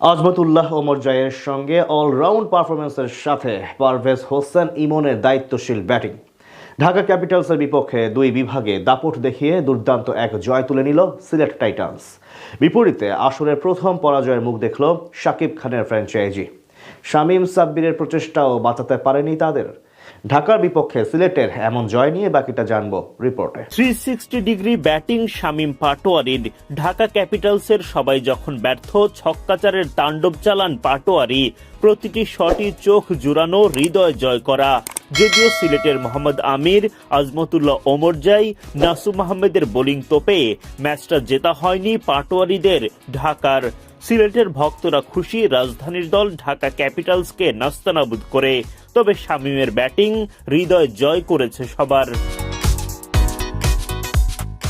আজমতুল্লাহ ওমর জয়ের সঙ্গে অলরাউন্ড পারফরমেন্সের সাথে পারভেজ হোসেন ইমনের দায়িত্বশীল ব্যাটিং। ঢাকা ক্যাপিটালসের বিপক্ষে দুই বিভাগে দাপট দেখিয়ে দুর্দান্ত এক জয় তুলে নিল সিলেট টাইটান্স। বিপরীতে আসরের প্রথম পরাজয়ের মুখ দেখল শাকিব খানের ফ্র্যাঞ্চাইজি। শামীম সাব্বিরের প্রচেষ্টাও বাঁচাতে পারেনি তাদের। ঢাকার বিপক্ষে সিলেটের এমন জয় নিয়ে বাকিটা জানবো রিপোর্টে। 360 ডিগ্রি ব্যাটিং শামীম পাটোয়ারির। ঢাকা ক্যাপিটালসের সবাই যখন ব্যর্থ, ছক্কাচারের তাণ্ডব চালান পাটোয়ারি। প্রতিটি শটই চোখ জুড়ানো, হৃদয় জয় করা। যদিও সিলেটের মোহাম্মদ আমির, আজমতুল্লাহ ওমর জাই, নাসুম আহমেদের বোলিং তোপে ম্যাচটা জেতা হয়নি পাটোয়ারিদের। ঢাকার সিলেটের ভক্তরা খুশি, রাজধানীর দল ঢাকা ক্যাপিটালসকে নাস্তানাবুদ করে। তবে শামীমের ব্যাটিং হৃদয় জয় করেছে সবার।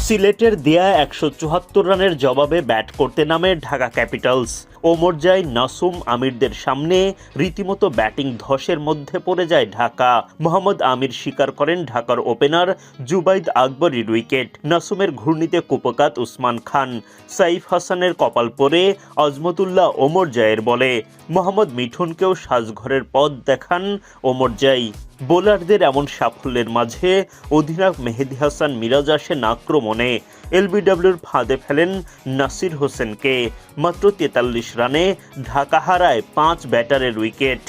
সিলেটের দেয়া 174 রানের জবাবে ব্যাট করতে নামে ঢাকা ক্যাপিটালস। ওমর জাই, নাসুম আমিরদের সামনে রীতিমতো ব্যাটিং ধসের মধ্যে পড়ে যায় ঢাকা। মোহাম্মদ আমির স্বীকার করেন ঢাকার ওপেনার জুবাইদ আকবরীর উইকেট। নাসুমের ঘূর্ণিতে কুপকাত উসমান খান। সাইফ হাসানের কপাল পরে আজমতুল্লাহ ওমর জাইয়ের বলে। মোহাম্মদ মিঠুনকেও সাজঘরের পথ দেখান ওমর জাই। বোলারদের এমন সাফল্যের মাঝে অধিনায়ক মেহেদী হাসান মিরাজ আসেন আক্রমণে। এলবিডব্লিউর ফাঁদে ফেলেন নাসির হোসেনকে। মাত্র 43 রানে ঢাকা হারায় 5 ব্যাটারের উইকেট।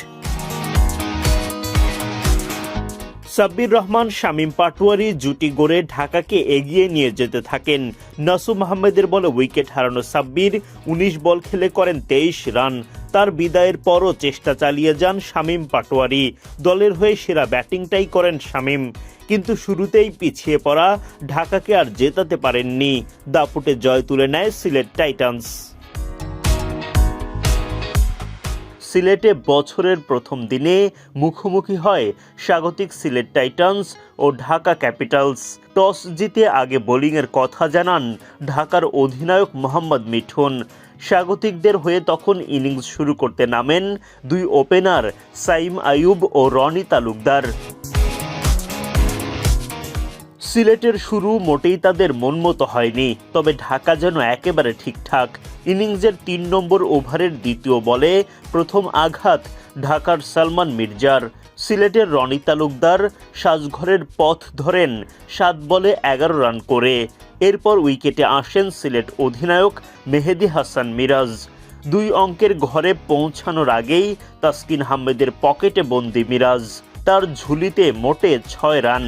সাব্বির রহমান, শামীম পাটোয়ারি জুটি গড়ে ঢাকাকে এগিয়ে নিয়ে যেতে থাকেন। নাসুম আহমেদের বলে উইকেট হারানো সাব্বির 19 বল খেলে করেন 23 রান। তার বিদায়ের পরও চেষ্টা চালিয়ে যান শামীম পাটোয়ারি। দলের হয়ে সেরা ব্যাটিংটাই করেন শামীম, কিন্তু শুরুতেই পিছিয়ে পড়া ঢাকাকে আর জেতাতে পারেননি। দাপুটে জয় তুলে নেয় সিলেট টাইটান্স। সিলেটে বছরের প্রথম দিনে মুখোমুখি হয় স্বাগতিক সিলেট টাইটান্স ও ঢাকা ক্যাপিটালস। টস জিতে আগে বোলিংয়ের কথা জানান ঢাকার অধিনায়ক মোহাম্মদ মিঠুন। স্বাগতিকদের হয়ে তখন ইনিংস শুরু করতে নামেন দুই ওপেনার সাইম আইয়ুব ও রনি তালুকদার। সিলেটের শুরু মোটেই তাদের মন মতো হয়নি, তবে ঢাকা যেন একেবারে ঠিকঠাক। ইনিংসের 3 নম্বর ওভারের দ্বিতীয় বলে প্রথম আঘাত ঢাকার সালমান মির্জার। সিলেটের রনি তালুকদার সাজঘরের পথ ধরেন 7 বলে 11 রান করে। এরপর উইকেটে আসেন সিলেট অধিনায়ক মেহেদী হাসান মিরাজ। 2 অঙ্কের ঘরে পৌঁছানোর আগেই তাসকিন আহমেদের পকেটে বন্দি মিরাজ। তার ঝুলিতে মোটে 6 রান।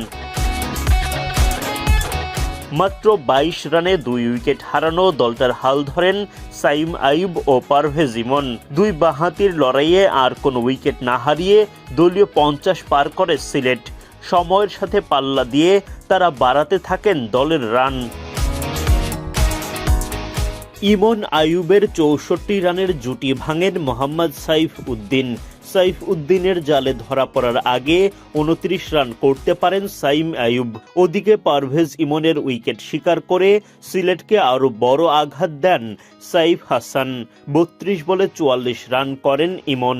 মাত্র 22 রানে 2 উইকেট হারানো দলটার হাল ধরেন সাইম আইয়ুব ও পারভেজ ইমন। 2 বাঁহাতির লড়াইয়ে আর কোনো উইকেট না হারিয়ে দলীয় 50 পার করে সিলেট। সময়ের সাথে পাল্লা দিয়ে তারা বাড়াতে থাকেন দলের রান। ইমন আইয়ুবের 64 রানের জুটি ভাঙেন মোহাম্মদ সাইফ উদ্দিন। সাইফ উদ্দিনের জালে ধরা পড়ার আগে 29 রান করতে পারেন সাইম আইয়ুব। ওদিকে পারভেজ ইমনের উইকেট শিকার করে সিলেটকে আরও বড় আঘাত দেন সাইফ হাসান। 32 বলে 44 রান করেন ইমন।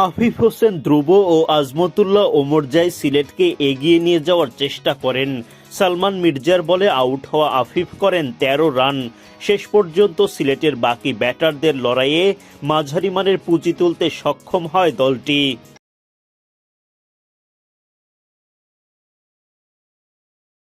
আফিফ হোসেন ধ্রুব ও আজমতুল্লাহ ওমর জাই সিলেটকে এগিয়ে নিয়ে যাওয়ার চেষ্টা করেন। সালমান মির্জার বলে আউট হওয়া আফিফ করেন 13 রান। শেষ পর্যন্ত সিলেটের বাকি ব্যাটারদের লড়াইয়ে মাঝারি মানের পুঁজি তুলতে সক্ষম হয় দলটি।